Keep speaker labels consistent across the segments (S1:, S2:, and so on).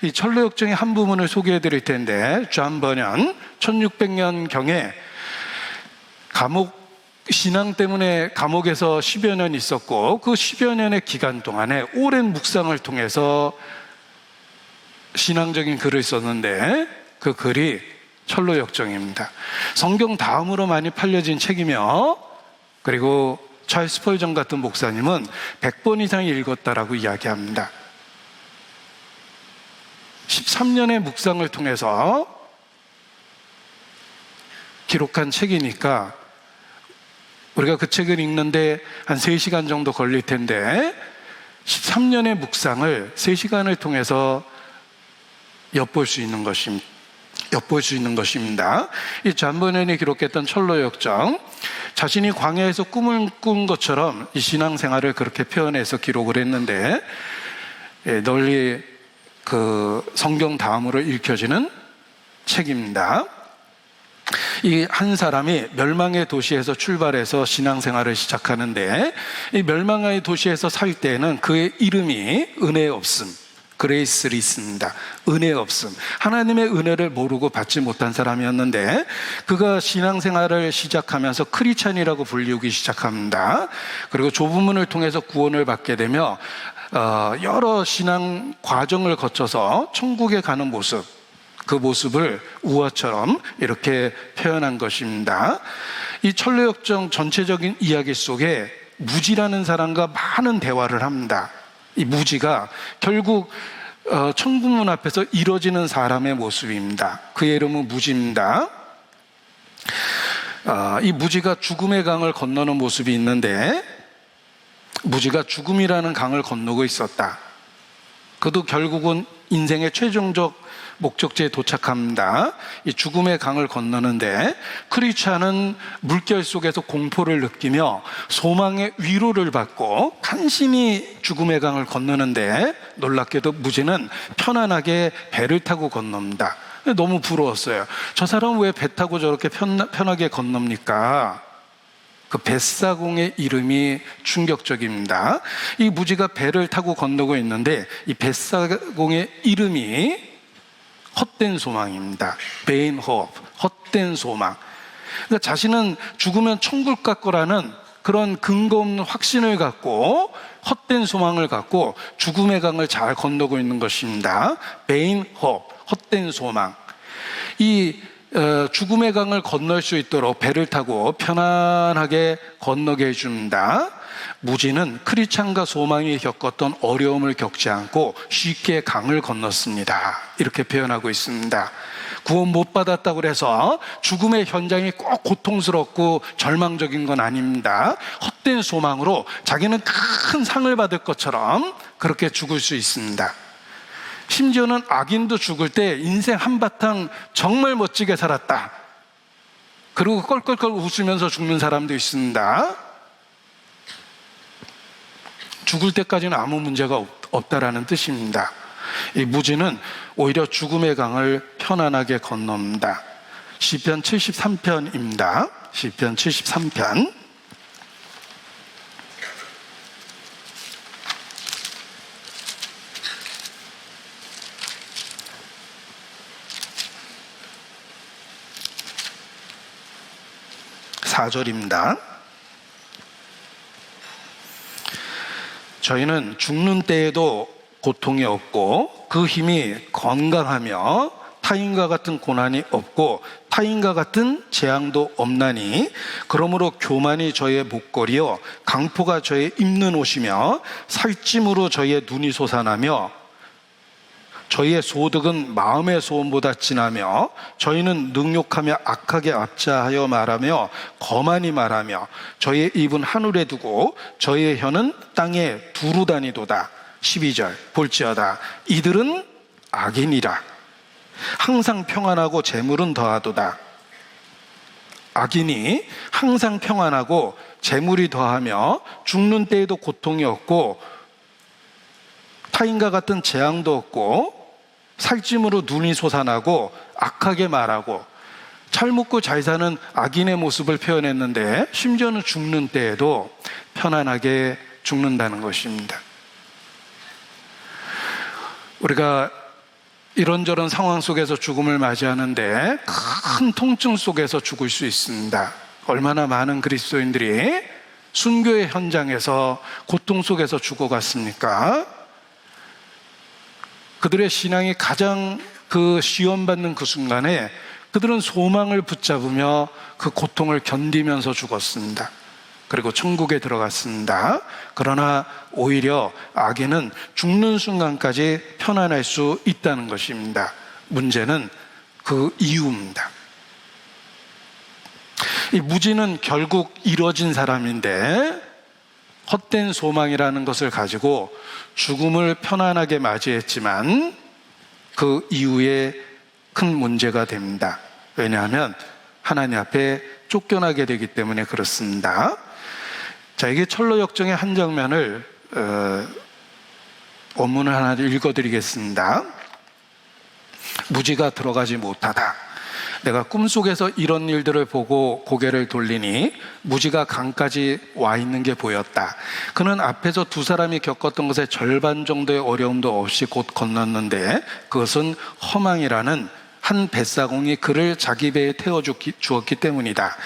S1: 이 철로역정의 한 부분을 소개해 드릴 텐데, 존 버년 1600년경에 신앙 때문에 감옥에서 10여 년 있었고, 그 10여 년의 기간 동안에 오랜 묵상을 통해서 신앙적인 글을 썼는데, 그 글이 철로역정입니다. 성경 다음으로 많이 팔려진 책이며, 그리고 찰스 스펄전 같은 목사님은 100번 이상 읽었다라고 이야기합니다. 13년의 묵상을 통해서 기록한 책이니까 우리가 그 책을 읽는데 한 3시간 정도 걸릴 텐데, 13년의 묵상을 3시간을 통해서 엿볼 수 있는 것입니다. 이 존 버년이 기록했던 철로역정, 자신이 광야에서 꿈을 꾼 것처럼 이 신앙생활을 그렇게 표현해서 기록을 했는데, 널리 그 성경 다음으로 읽혀지는 책입니다. 이 한 사람이 멸망의 도시에서 출발해서 신앙생활을 시작하는데, 이 멸망의 도시에서 살 때에는 그의 이름이 은혜 없음, 그레이스리스입니다. 은혜 없음, 하나님의 은혜를 모르고 받지 못한 사람이었는데, 그가 신앙생활을 시작하면서 크리스찬이라고 불리우기 시작합니다. 그리고 좁은 문을 통해서 구원을 받게 되며 여러 신앙 과정을 거쳐서 천국에 가는 모습, 그 모습을 우화처럼 이렇게 표현한 것입니다. 이 철로역정 전체적인 이야기 속에 무지라는 사람과 많은 대화를 합니다. 이 무지가 결국 천국문 앞에서 이뤄지는 사람의 모습입니다. 그의 이름은 무지입니다. 이 무지가 죽음의 강을 건너는 모습이 있는데, 무지가 죽음이라는 강을 건너고 있었다. 그도 결국은 인생의 최종적 목적지에 도착합니다. 이 죽음의 강을 건너는데, 크리스찬은 물결 속에서 공포를 느끼며 소망의 위로를 받고 간신히 죽음의 강을 건너는데, 놀랍게도 무지는 편안하게 배를 타고 건넙니다. 너무 부러웠어요. 저 사람은 왜 배 타고 저렇게 편하게 건넙니까? 그 벳사공의 이름이 충격적입니다. 이 무지가 배를 타고 건너고 있는데, 이 벳사공의 이름이 헛된 소망입니다. vain hope, 헛된 소망. 그러니까 자신은 죽으면 천국 갈 거라는 그런 근거 없는 확신을 갖고, 헛된 소망을 갖고 죽음의 강을 잘 건너고 있는 것입니다. vain hope, 헛된 소망. 이 죽음의 강을 건널 수 있도록 배를 타고 편안하게 건너게 해줍니다. 무지는 크리스찬과 소망이 겪었던 어려움을 겪지 않고 쉽게 강을 건넜습니다. 이렇게 표현하고 있습니다. 구원 못 받았다고 해서 죽음의 현장이 꼭 고통스럽고 절망적인 건 아닙니다. 헛된 소망으로 자기는 큰 상을 받을 것처럼 그렇게 죽을 수 있습니다. 심지어는 악인도 죽을 때 인생 한바탕 정말 멋지게 살았다, 그리고 껄껄껄 웃으면서 죽는 사람도 있습니다. 죽을 때까지는 아무 문제가 없다라는 뜻입니다. 이 무지는 오히려 죽음의 강을 편안하게 건넙니다. 시편 73편입니다. 시편 73편 4절입니다. 저희는 죽는 때에도 고통이 없고 그 힘이 건강하며 타인과 같은 고난이 없고 타인과 같은 재앙도 없나니, 그러므로 교만이 저의 목걸이요 강포가 저의 입는 옷이며 살찜으로 저의 눈이 솟아나며 저희의 소득은 마음의 소원보다 진하며 저희는 능욕하며 악하게 압자하여 말하며 거만히 말하며 저희의 입은 하늘에 두고 저희의 혀는 땅에 두루 다니도다. 12절 볼지어다 이들은 악인이라. 항상 평안하고 재물은 더하도다. 악인이 항상 평안하고 재물이 더하며 죽는 때에도 고통이 없고 타인과 같은 재앙도 없고 살찜으로 눈이 솟아나고 악하게 말하고, 잘 먹고 잘 사는 악인의 모습을 표현했는데 심지어는 죽는 때에도 편안하게 죽는다는 것입니다. 우리가 이런저런 상황 속에서 죽음을 맞이하는데 큰 통증 속에서 죽을 수 있습니다. 얼마나 많은 그리스도인들이 순교의 현장에서 고통 속에서 죽어갔습니까? 그들의 신앙이 가장 시험받는 그 순간에 그들은 소망을 붙잡으며 그 고통을 견디면서 죽었습니다. 그리고 천국에 들어갔습니다. 그러나 오히려 악인은 죽는 순간까지 편안할 수 있다는 것입니다. 문제는 그 이유입니다. 이 무지는 결국 이뤄진 사람인데 헛된 소망이라는 것을 가지고 죽음을 편안하게 맞이했지만 그 이후에 큰 문제가 됩니다. 왜냐하면 하나님 앞에 쫓겨나게 되기 때문에 그렇습니다. 자, 이게 철로 역정의 한 장면을 원문을 하나 읽어드리겠습니다. 무지가 들어가지 못하다. 내가 꿈속에서 이런 일들을 보고 고개를 돌리니 무지가 강까지 와 있는 게 보였다. 그는 앞에서 두 사람이 겪었던 것의 절반 정도의 어려움도 없이 곧 건넜는데 그것은 허망이라는 한 뱃사공이 그를 자기 배에 태워주었기 때문이다.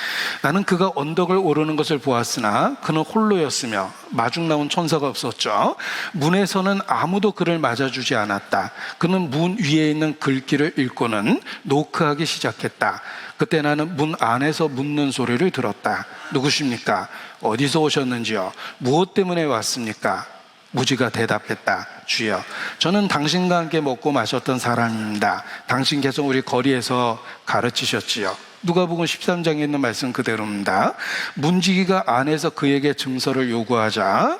S1: 나는 그가 언덕을 오르는 것을 보았으나 그는 홀로였으며 마중 나온 천사가 없었죠. 문에서는 아무도 그를 맞아주지 않았다. 그는 문 위에 있는 글귀를 읽고는 노크하기 시작했다. 그때 나는 문 안에서 묻는 소리를 들었다. 누구십니까? 어디서 오셨는지요? 무엇 때문에 왔습니까? 무지가 대답했다. 주여, 저는 당신과 함께 먹고 마셨던 사람입니다. 당신께서 우리 거리에서 가르치셨지요. 누가복음 13장에 있는 말씀 그대로입니다. 문지기가 안에서 그에게 증서를 요구하자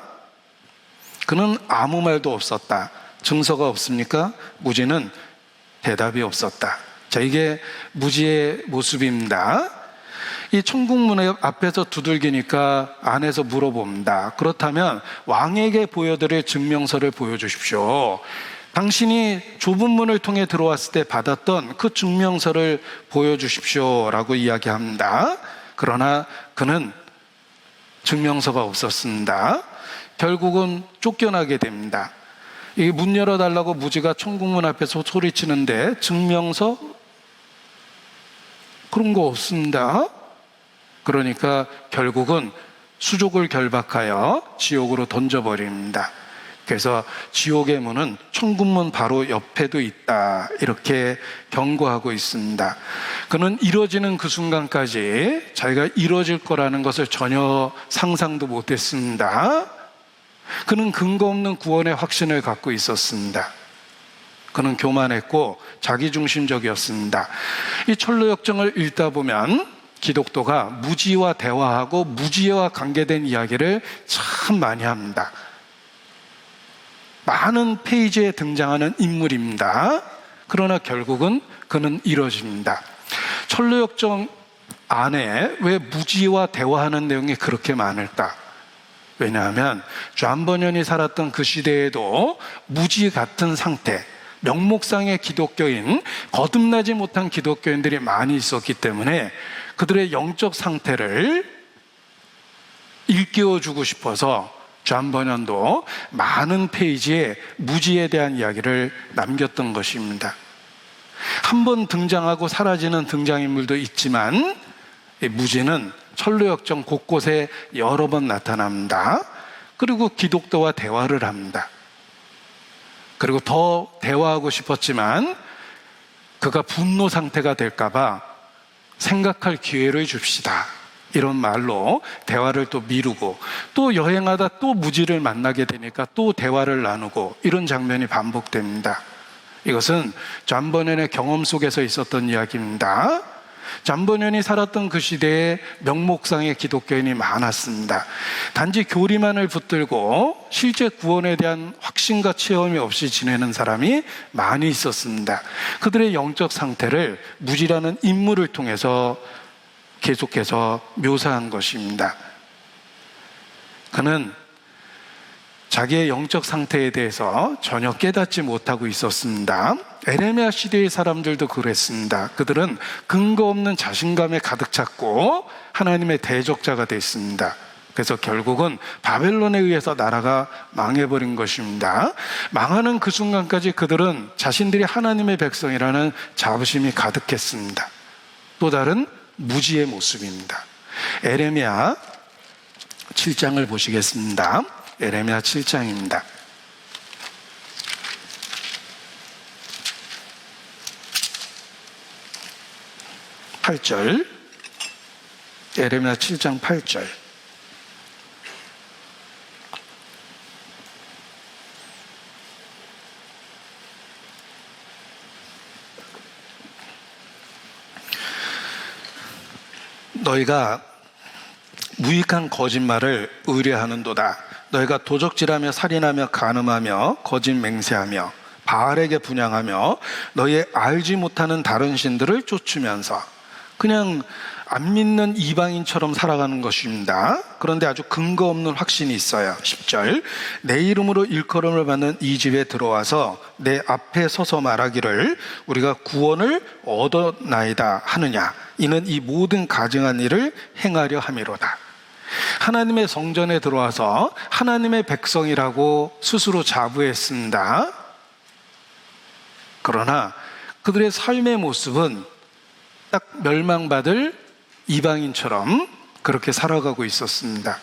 S1: 그는 아무 말도 없었다. 증서가 없습니까? 무지는 대답이 없었다. 자, 이게 무지의 모습입니다. 이 천국문 앞에서 두들기니까 안에서 물어봅니다. 그렇다면 왕에게 보여드릴 증명서를 보여주십시오. 당신이 좁은 문을 통해 들어왔을 때 받았던 그 증명서를 보여주십시오 라고 이야기합니다. 그러나 그는 증명서가 없었습니다. 결국은 쫓겨나게 됩니다. 이 문 열어달라고 무지가 천국문 앞에서 소리치는데 증명서? 그런 거 없습니다. 그러니까 결국은 수족을 결박하여 지옥으로 던져버립니다. 그래서 지옥의 문은 천국문 바로 옆에도 있다, 이렇게 경고하고 있습니다. 그는 이뤄지는 그 순간까지 자기가 이뤄질 거라는 것을 전혀 상상도 못했습니다. 그는 근거 없는 구원의 확신을 갖고 있었습니다. 그는 교만했고 자기중심적이었습니다. 이 철로 역정을 읽다 보면 기독교가 무지와 대화하고 무지와 관계된 이야기를 참 많이 합니다. 많은 페이지에 등장하는 인물입니다. 그러나 결국은 그는 이뤄집니다. 철로 역정 안에 왜 무지와 대화하는 내용이 그렇게 많을까? 왜냐하면 존 버년이 살았던 그 시대에도 무지 같은 상태, 명목상의 기독교인, 거듭나지 못한 기독교인들이 많이 있었기 때문에 그들의 영적 상태를 일깨워주고 싶어서 존 버년도 많은 페이지에 무지에 대한 이야기를 남겼던 것입니다. 한 번 등장하고 사라지는 등장인물도 있지만 무지는 철로 역정 곳곳에 여러 번 나타납니다. 그리고 기독교와 대화를 합니다. 그리고 더 대화하고 싶었지만 그가 분노 상태가 될까봐 생각할 기회를 줍시다, 이런 말로 대화를 또 미루고, 또 여행하다 또 무지를 만나게 되니까 또 대화를 나누고, 이런 장면이 반복됩니다. 이것은 존 버년의 경험 속에서 있었던 이야기입니다. 존 버년이 살았던 그 시대에 명목상의 기독교인이 많았습니다. 단지 교리만을 붙들고 실제 구원에 대한 확신과 체험이 없이 지내는 사람이 많이 있었습니다. 그들의 영적 상태를 무지라는 인물을 통해서 계속해서 묘사한 것입니다. 그는 자기의 영적 상태에 대해서 전혀 깨닫지 못하고 있었습니다. 에레미야 시대의 사람들도 그랬습니다. 그들은 근거 없는 자신감에 가득 찼고 하나님의 대적자가 됐습니다. 그래서 결국은 바벨론에 의해서 나라가 망해버린 것입니다. 망하는 그 순간까지 그들은 자신들이 하나님의 백성이라는 자부심이 가득했습니다. 또 다른 무지의 모습입니다. 에레미야 7장을 보시겠습니다. 에레미야 7장입니다. 8절, 에레미야 7장 8절. 너희가 무익한 거짓말을 의뢰하는도다. 너희가 도적질하며 살인하며 간음하며 거짓 맹세하며 바알에게 분향하며 너희의 알지 못하는 다른 신들을 쫓으면서 그냥 안 믿는 이방인처럼 살아가는 것입니다. 그런데 아주 근거 없는 확신이 있어요. 10절, 내 이름으로 일컬음을 받는 이 집에 들어와서 내 앞에 서서 말하기를 우리가 구원을 얻었나이다 하느냐. 이는 이 모든 가증한 일을 행하려 함이로다. 하나님의 성전에 들어와서 하나님의 백성이라고 스스로 자부했습니다. 그러나 그들의 삶의 모습은 딱 멸망받을 이방인처럼 그렇게 살아가고 있었습니다.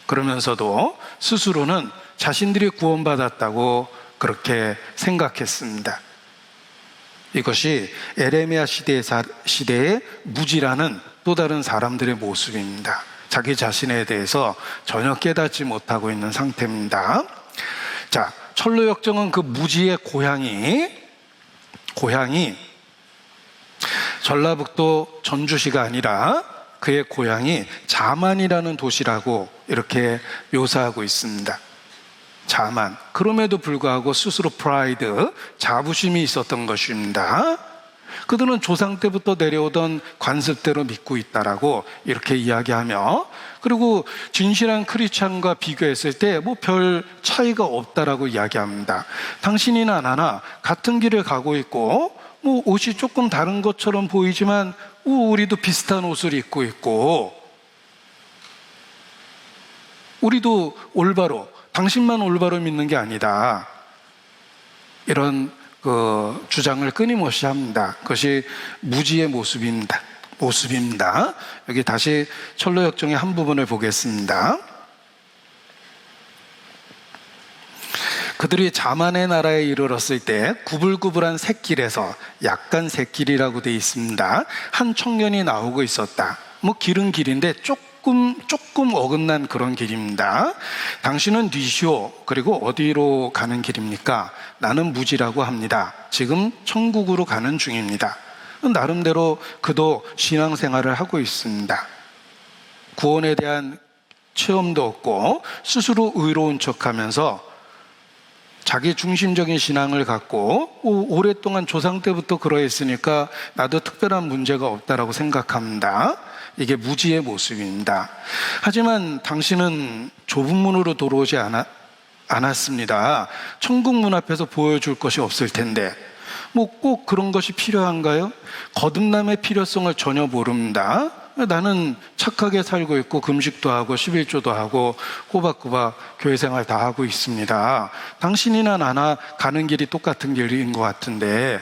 S1: 그러면서도 스스로는 자신들이 구원받았다고 그렇게 생각했습니다. 이것이 에레미야 시대의 무지라는 또 다른 사람들의 모습입니다. 자기 자신에 대해서 전혀 깨닫지 못하고 있는 상태입니다. 자, 철로역정은 그 무지의 고향이 전라북도 전주시가 아니라 그의 고향이 자만이라는 도시라고 이렇게 묘사하고 있습니다. 자만. 그럼에도 불구하고 스스로 프라이드, 자부심이 있었던 것입니다. 그들은 조상 때부터 내려오던 관습대로 믿고 있다라고 이렇게 이야기하며, 그리고 진실한 크리스찬과 비교했을 때 뭐 별 차이가 없다라고 이야기합니다. 당신이나 나나 같은 길을 가고 있고 뭐 옷이 조금 다른 것처럼 보이지만 우리도 비슷한 옷을 입고 있고 우리도 올바로, 당신만 올바로 믿는 게 아니다. 이런 주장을 끊임없이 합니다. 그것이 무지의 모습입니다. 여기 다시 철로역정의 한 부분을 보겠습니다. 그들이 자만의 나라에 이르렀을 때 구불구불한 샛길에서, 약간 샛길이라고 되어 있습니다, 한 청년이 나오고 있었다. 뭐 길은 길인데 조금 어긋난 그런 길입니다. 당신은 뉘시오. 그리고 어디로 가는 길입니까? 나는 무지라고 합니다. 지금 천국으로 가는 중입니다. 나름대로 그도 신앙생활을 하고 있습니다. 구원에 대한 체험도 없고 스스로 의로운 척하면서 자기 중심적인 신앙을 갖고 오랫동안 조상 때부터 그러했으니까 나도 특별한 문제가 없다라고 생각합니다. 이게 무지의 모습입니다. 하지만 당신은 좁은 문으로 들어오지 않았습니다. 천국 문 앞에서 보여줄 것이 없을 텐데 뭐 꼭 그런 것이 필요한가요? 거듭남의 필요성을 전혀 모릅니다. 나는 착하게 살고 있고 금식도 하고 11조도 하고 꼬박꼬박 교회 생활 다 하고 있습니다. 당신이나 나나 가는 길이 똑같은 길인 것 같은데,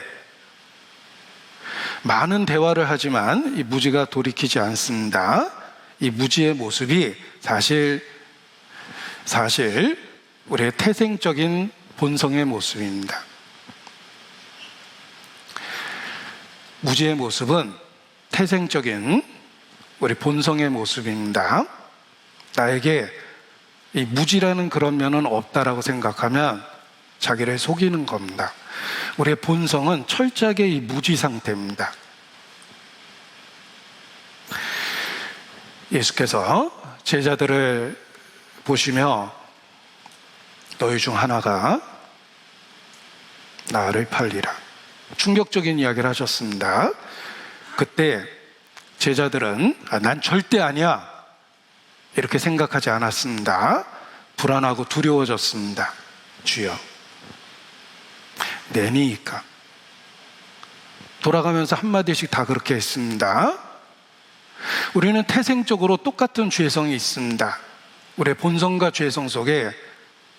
S1: 많은 대화를 하지만 이 무지가 돌이키지 않습니다. 이 무지의 모습이 사실 우리의 태생적인 본성의 모습입니다. 무지의 모습은 태생적인 우리 본성의 모습입니다. 나에게 이 무지라는 그런 면은 없다라고 생각하면 자기를 속이는 겁니다. 우리의 본성은 철저하게 이 무지 상태입니다. 예수께서 제자들을 보시며 너희 중 하나가 나를 팔리라, 충격적인 이야기를 하셨습니다. 그때 제자들은 난 절대 아니야 이렇게 생각하지 않았습니다. 불안하고 두려워졌습니다. 주여 내니까. 돌아가면서 한마디씩 다 그렇게 했습니다. 우리는 태생적으로 똑같은 죄성이 있습니다. 우리의 본성과 죄성 속에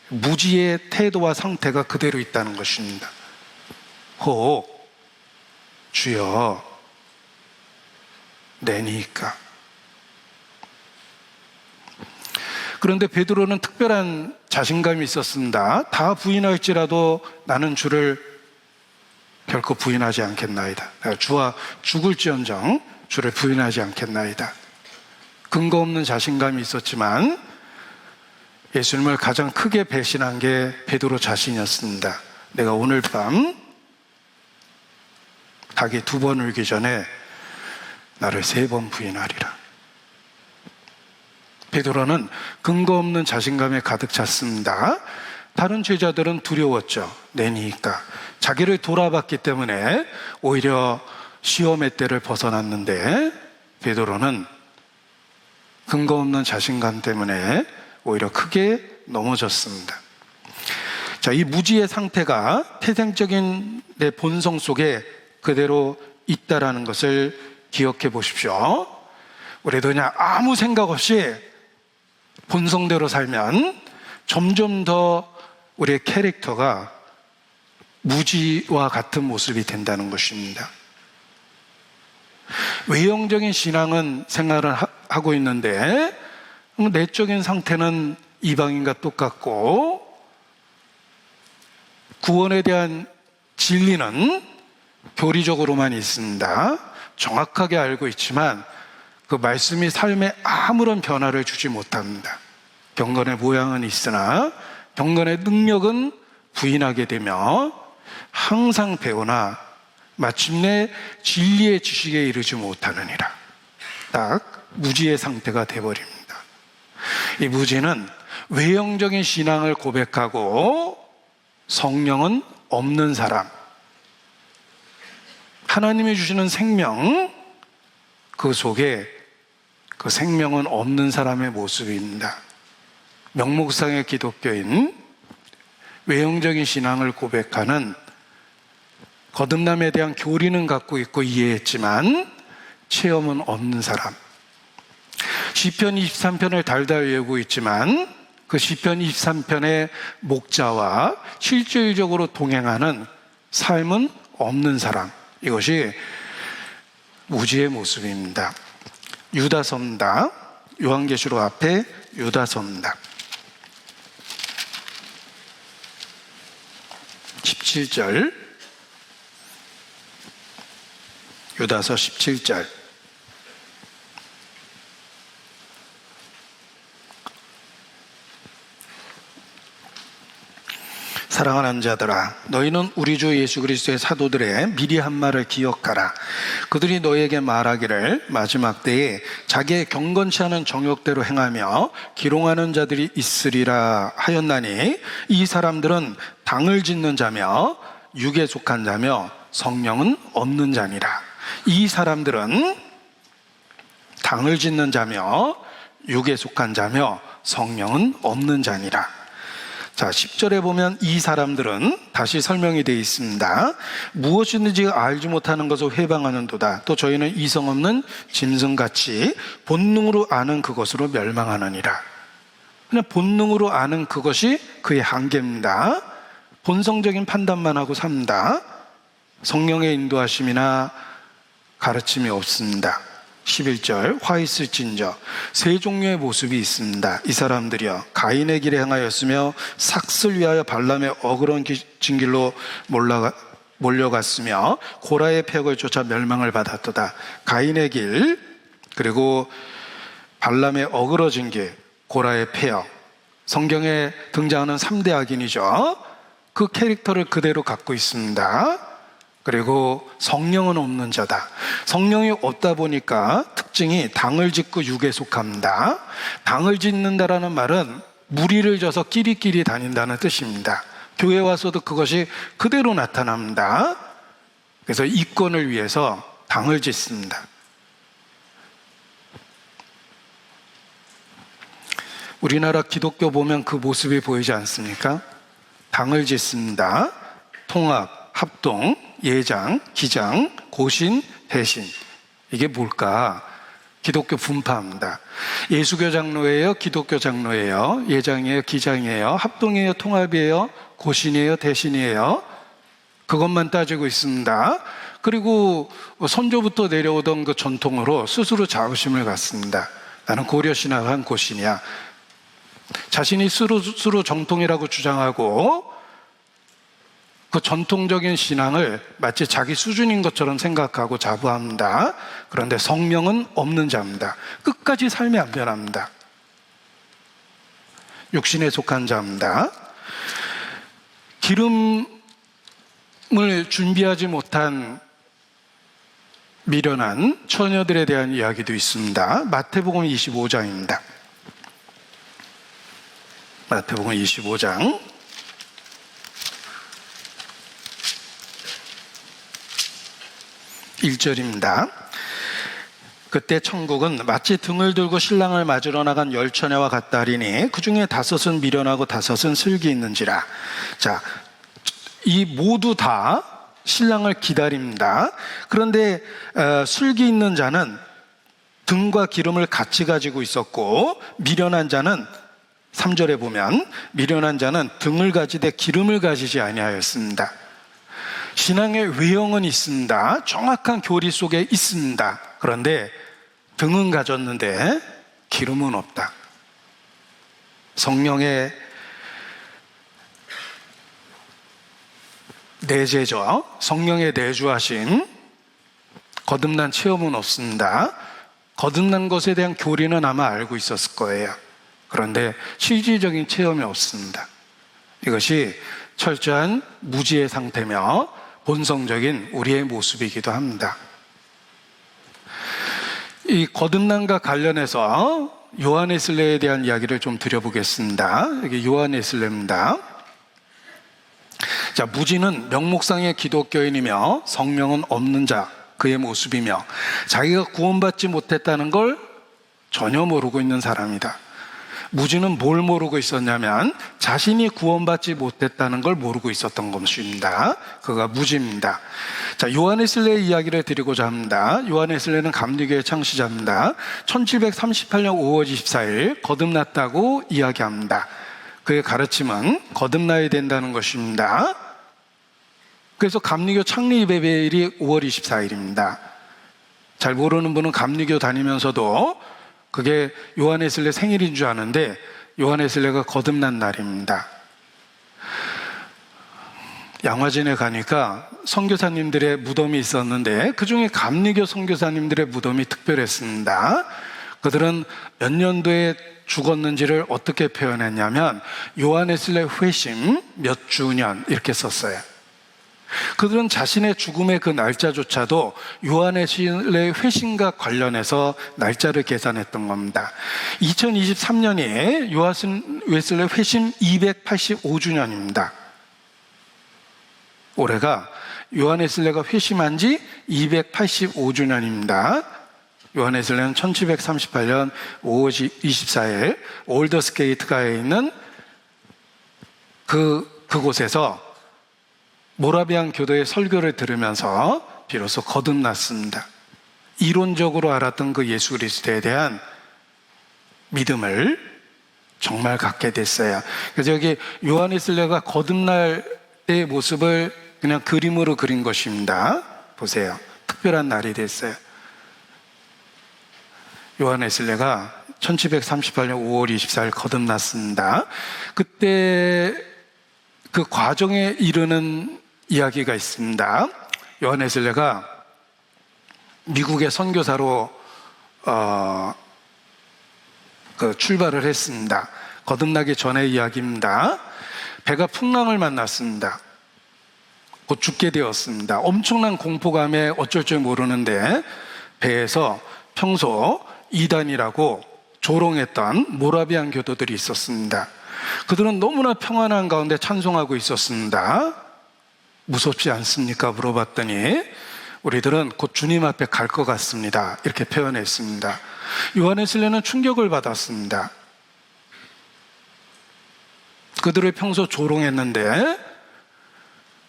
S1: 무지의 태도와 상태가 그대로 있다는 것입니다. 혹 주여 내니까. 그런데 베드로는 특별한 자신감이 있었습니다. 다 부인할지라도 나는 주를 결코 부인하지 않겠나이다. 내가 주와 죽을지언정 주를 부인하지 않겠나이다. 근거 없는 자신감이 있었지만 예수님을 가장 크게 배신한 게 베드로 자신이었습니다. 내가 오늘 밤 닭이 2번 울기 전에 나를 3번 부인하리라. 베드로는 근거 없는 자신감에 가득 찼습니다. 다른 제자들은 두려웠죠. 내니까. 자기를 돌아봤기 때문에 오히려 시험의 때를 벗어났는데 베드로는 근거 없는 자신감 때문에 오히려 크게 넘어졌습니다. 자, 이 무지의 상태가 태생적인 내 본성 속에 그대로 있다라는 것을 기억해 보십시오. 우리도 그냥 아무 생각 없이 본성대로 살면 점점 더 우리의 캐릭터가 무지와 같은 모습이 된다는 것입니다. 외형적인 신앙은 생활을 하고 있는데 내적인 상태는 이방인과 똑같고 구원에 대한 진리는 교리적으로만 있습니다. 정확하게 알고 있지만 그 말씀이 삶에 아무런 변화를 주지 못합니다. 경건의 모양은 있으나 경건의 능력은 부인하게 되며 항상 배우나 마침내 진리의 지식에 이르지 못하느니라. 딱 무지의 상태가 되어버립니다. 이 무지는 외형적인 신앙을 고백하고 성령은 없는 사람, 하나님이 주시는 생명, 그 속에 그 생명은 없는 사람의 모습입니다. 명목상의 기독교인, 외형적인 신앙을 고백하는, 거듭남에 대한 교리는 갖고 있고 이해했지만 체험은 없는 사람. 시편 23편을 달달 외우고 있지만 그 시편 23편의 목자와 실질적으로 동행하는 삶은 없는 사람. 이것이 무지의 모습입니다. 유다서입니다. 요한계시록 앞에 유다서입니다. 17절, 유다서 17절. 사랑하는 자들아, 너희는 우리 주 예수 그리스도의 사도들의 미리 한 말을 기억하라. 그들이 너희에게 말하기를 마지막 때에 자기의 경건치 않은 정욕대로 행하며 기롱하는 자들이 있으리라 하였나니, 이 사람들은 당을 짓는 자며 육에 속한 자며 성령은 없는 자니라. 이 사람들은 당을 짓는 자며 육에 속한 자며 성령은 없는 자니라. 자, 10절에 보면 이 사람들은 다시 설명이 되어 있습니다. 무엇이든지 알지 못하는 것을 회방하는도다. 또 저희는 이성 없는 짐승같이 본능으로 아는 그것으로 멸망하느니라. 그냥 본능으로 아는 그것이 그의 한계입니다. 본성적인 판단만 하고 삽니다. 성령의 인도하심이나 가르침이 없습니다. 11절, 화 있을진저. 세 종류의 모습이 있습니다. 이 사람들이여 가인의 길에 행하였으며 삭슬 위하여 발람의 어그러진 길로 몰려갔으며 고라의 폐역을 쫓아 멸망을 받았도다. 가인의 길, 그리고 발람의 어그러진 길, 고라의 폐역. 성경에 등장하는 3대 악인이죠. 그 캐릭터를 그대로 갖고 있습니다. 그리고 성령은 없는 자다. 성령이 없다 보니까 특징이 당을 짓고 육에 속합니다. 당을 짓는다라는 말은 무리를 져서 끼리끼리 다닌다는 뜻입니다. 교회 와서도 그것이 그대로 나타납니다. 그래서 이권을 위해서 당을 짓습니다. 우리나라 기독교 보면 그 모습이 보이지 않습니까? 당을 짓습니다. 통합, 합동, 예장, 기장, 고신, 대신. 이게 뭘까? 기독교 분파합니다. 예수교 장로예요? 기독교 장로예요? 예장이에요? 기장이에요? 합동이에요? 통합이에요? 고신이에요? 대신이에요? 그것만 따지고 있습니다. 그리고 선조부터 내려오던 그 전통으로 스스로 자부심을 갖습니다. 나는 고려신학한 고신이야. 자신이 스스로 정통이라고 주장하고 그 전통적인 신앙을 마치 자기 수준인 것처럼 생각하고 자부합니다. 그런데 성령은 없는 자입니다. 끝까지 삶이 안 변합니다. 육신에 속한 자입니다. 기름을 준비하지 못한 미련한 처녀들에 대한 이야기도 있습니다. 마태복음 25장입니다. 마태복음 25장 1절입니다. 그때 천국은 마치 등을 들고 신랑을 맞으러 나간 10처녀와 같다 하리니 그 중에 5은 미련하고 5은 슬기 있는지라. 자, 이 모두 다 신랑을 기다립니다. 그런데 슬기 있는 자는 등과 기름을 같이 가지고 있었고, 미련한 자는 3절에 보면 미련한 자는 등을 가지되 기름을 가지지 아니하였습니다. 신앙의 외형은 있습니다. 정확한 교리 속에 있습니다. 그런데 등은 가졌는데 기름은 없다. 성령의 내재죠. 성령의 내주하심, 거듭난 체험은 없습니다. 거듭난 것에 대한 교리는 아마 알고 있었을 거예요. 그런데 실질적인 체험이 없습니다. 이것이 철저한 무지의 상태며 본성적인 우리의 모습이기도 합니다. 이 거듭남과 관련해서 요한에슬레에 대한 이야기를 좀 드려보겠습니다. 이게 요한에슬레입니다. 자, 무지는 명목상의 기독교인이며 성령은 없는 자, 그의 모습이며 자기가 구원받지 못했다는 걸 전혀 모르고 있는 사람이다. 무지는 뭘 모르고 있었냐면 자신이 구원받지 못했다는 걸 모르고 있었던 것입니다. 그가 무지입니다. 자, 요한에슬레의 이야기를 드리고자 합니다. 요한에슬레는 감리교의 창시자입니다. 1738년 5월 24일 거듭났다고 이야기합니다. 그의 가르침은 거듭나야 된다는 것입니다. 그래서 감리교 창립 예배일이 5월 24일입니다. 잘 모르는 분은 감리교 다니면서도 그게 요한에슬레 생일인 줄 아는데 요한에슬레가 거듭난 날입니다. 양화진에 가니까 선교사님들의 무덤이 있었는데 그중에 감리교 선교사님들의 무덤이 특별했습니다. 그들은 몇 년도에 죽었는지를 어떻게 표현했냐면 요한에슬레 회심 몇 주년 이렇게 썼어요. 그들은 자신의 죽음의 그 날짜조차도 요한에슬레 회심과 관련해서 날짜를 계산했던 겁니다. 2023년이 요한에슬레 회심 285주년입니다. 올해가 요한에슬레가 회심한 지 285주년입니다. 요한에슬레는 1738년 5월 24일 올더스게이트가에 있는 그곳에서 모라비안 교도의 설교를 들으면서 비로소 거듭났습니다. 이론적으로 알았던 그 예수 그리스도에 대한 믿음을 정말 갖게 됐어요. 그래서 여기 요한에슬레가 거듭날 때의 모습을 그냥 그림으로 그린 것입니다. 보세요. 특별한 날이 됐어요. 요한에슬레가 1738년 5월 24일 거듭났습니다. 그때 그 과정에 이르는 이야기가 있습니다. 요한에슬레가 미국의 선교사로 출발을 했습니다. 거듭나기 전의 이야기입니다. 배가 풍랑을 만났습니다. 곧 죽게 되었습니다. 엄청난 공포감에 어쩔 줄 모르는데 배에서 평소 이단이라고 조롱했던 모라비안 교도들이 있었습니다. 그들은 너무나 평안한 가운데 찬송하고 있었습니다. 무섭지 않습니까? 물어봤더니 우리들은 곧 주님 앞에 갈 것 같습니다. 이렇게 표현했습니다. 요한에슬레는 충격을 받았습니다. 그들을 평소 조롱했는데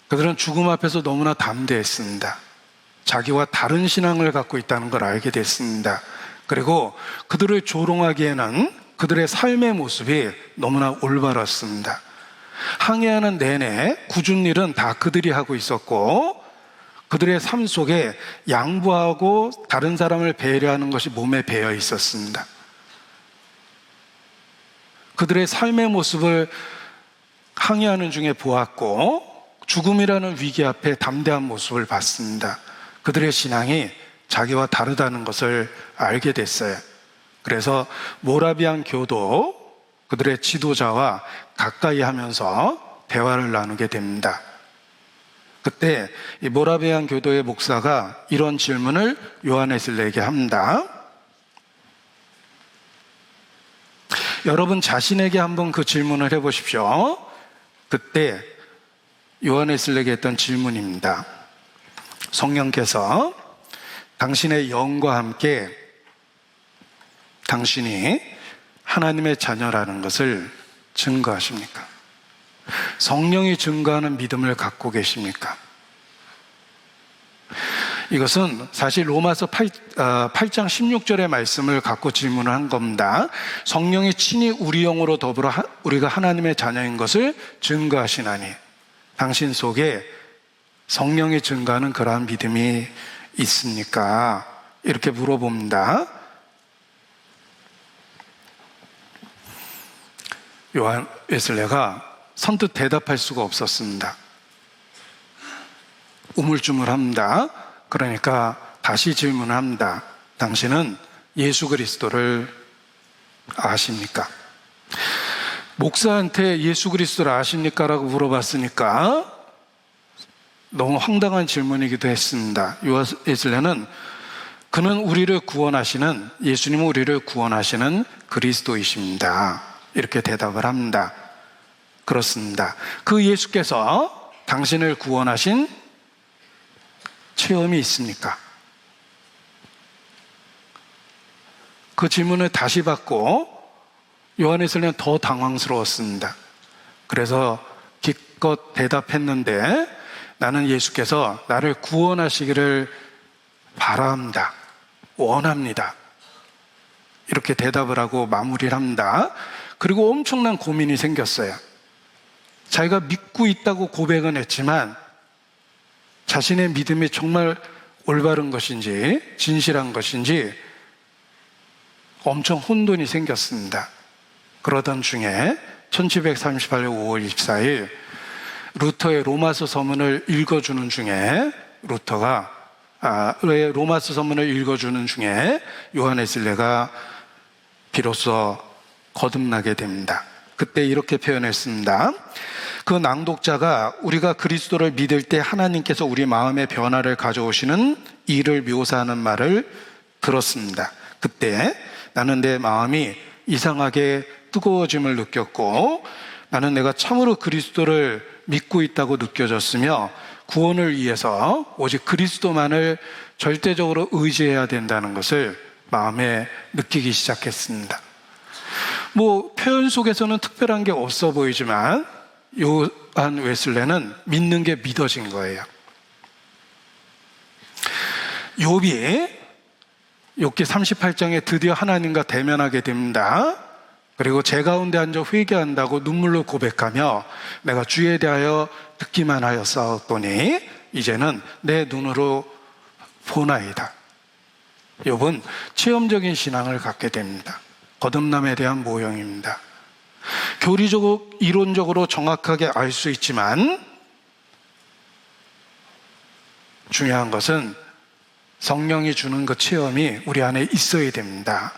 S1: 그들은 죽음 앞에서 너무나 담대했습니다. 자기와 다른 신앙을 갖고 있다는 걸 알게 됐습니다. 그리고 그들을 조롱하기에는 그들의 삶의 모습이 너무나 올바랐습니다. 항해하는 내내 굳은 일은 다 그들이 하고 있었고, 그들의 삶 속에 양보하고 다른 사람을 배려하는 것이 몸에 배어 있었습니다. 그들의 삶의 모습을 항해하는 중에 보았고, 죽음이라는 위기 앞에 담대한 모습을 봤습니다. 그들의 신앙이 자기와 다르다는 것을 알게 됐어요. 그래서 모라비안 교도 그들의 지도자와 가까이 하면서 대화를 나누게 됩니다. 그때 이 모라비안 교도의 목사가 이런 질문을 요하네슬레에게 합니다. 여러분 자신에게 한번 그 질문을 해보십시오. 그때 요하네슬레에게 했던 질문입니다. 성령께서 당신의 영과 함께 당신이 하나님의 자녀라는 것을 증거하십니까? 성령이 증거하는 믿음을 갖고 계십니까? 이것은 사실 로마서 8장 16절의 말씀을 갖고 질문을 한 겁니다. 성령이 친히 우리 영으로 더불어 우리가 하나님의 자녀인 것을 증거하시나니 당신 속에 성령이 증거하는 그러한 믿음이 있습니까? 이렇게 물어봅니다. 요한 웨슬레가 선뜻 대답할 수가 없었습니다. 우물쭈물합니다. 그러니까 다시 질문합니다. 당신은 예수 그리스도를 아십니까? 목사한테 예수 그리스도를 아십니까? 라고 물어봤으니까 너무 황당한 질문이기도 했습니다. 요한 웨슬레는 그는 우리를 구원하시는, 예수님은 우리를 구원하시는 그리스도이십니다. 이렇게 대답을 합니다. 그렇습니다. 그 예수께서 당신을 구원하신 체험이 있습니까? 그 질문을 다시 받고 요한 웨슬레는 더 당황스러웠습니다. 그래서 기껏 대답했는데 나는 예수께서 나를 구원하시기를 바랍니다. 원합니다. 이렇게 대답을 하고 마무리를 합니다. 그리고 엄청난 고민이 생겼어요. 자기가 믿고 있다고 고백은 했지만 자신의 믿음이 정말 올바른 것인지 진실한 것인지 엄청 혼돈이 생겼습니다. 그러던 중에 1738년 5월 24일 루터의 로마서 서문을 읽어주는 중에 로마서 서문을 읽어주는 중에 요한 웨슬레가 비로소 거듭나게 됩니다. 그때 이렇게 표현했습니다. 그 낭독자가 우리가 그리스도를 믿을 때 하나님께서 우리 마음의 변화를 가져오시는 일을 묘사하는 말을 들었습니다. 그때 나는 내 마음이 이상하게 뜨거워짐을 느꼈고 나는 내가 참으로 그리스도를 믿고 있다고 느껴졌으며 구원을 위해서 오직 그리스도만을 절대적으로 의지해야 된다는 것을 마음에 느끼기 시작했습니다. 표현 속에서는 특별한 게 없어 보이지만 요한 웨슬레는 믿는 게 믿어진 거예요. 욥기 38장에 드디어 하나님과 대면하게 됩니다. 그리고 제 가운데 앉아 회개한다고 눈물로 고백하며 내가 주에 대하여 듣기만 하였사옵더니 이제는 내 눈으로 보나이다. 욥은 체험적인 신앙을 갖게 됩니다. 거듭남에 대한 모형입니다. 교리적으로 이론적으로 정확하게 알 수 있지만 중요한 것은 성령이 주는 그 체험이 우리 안에 있어야 됩니다.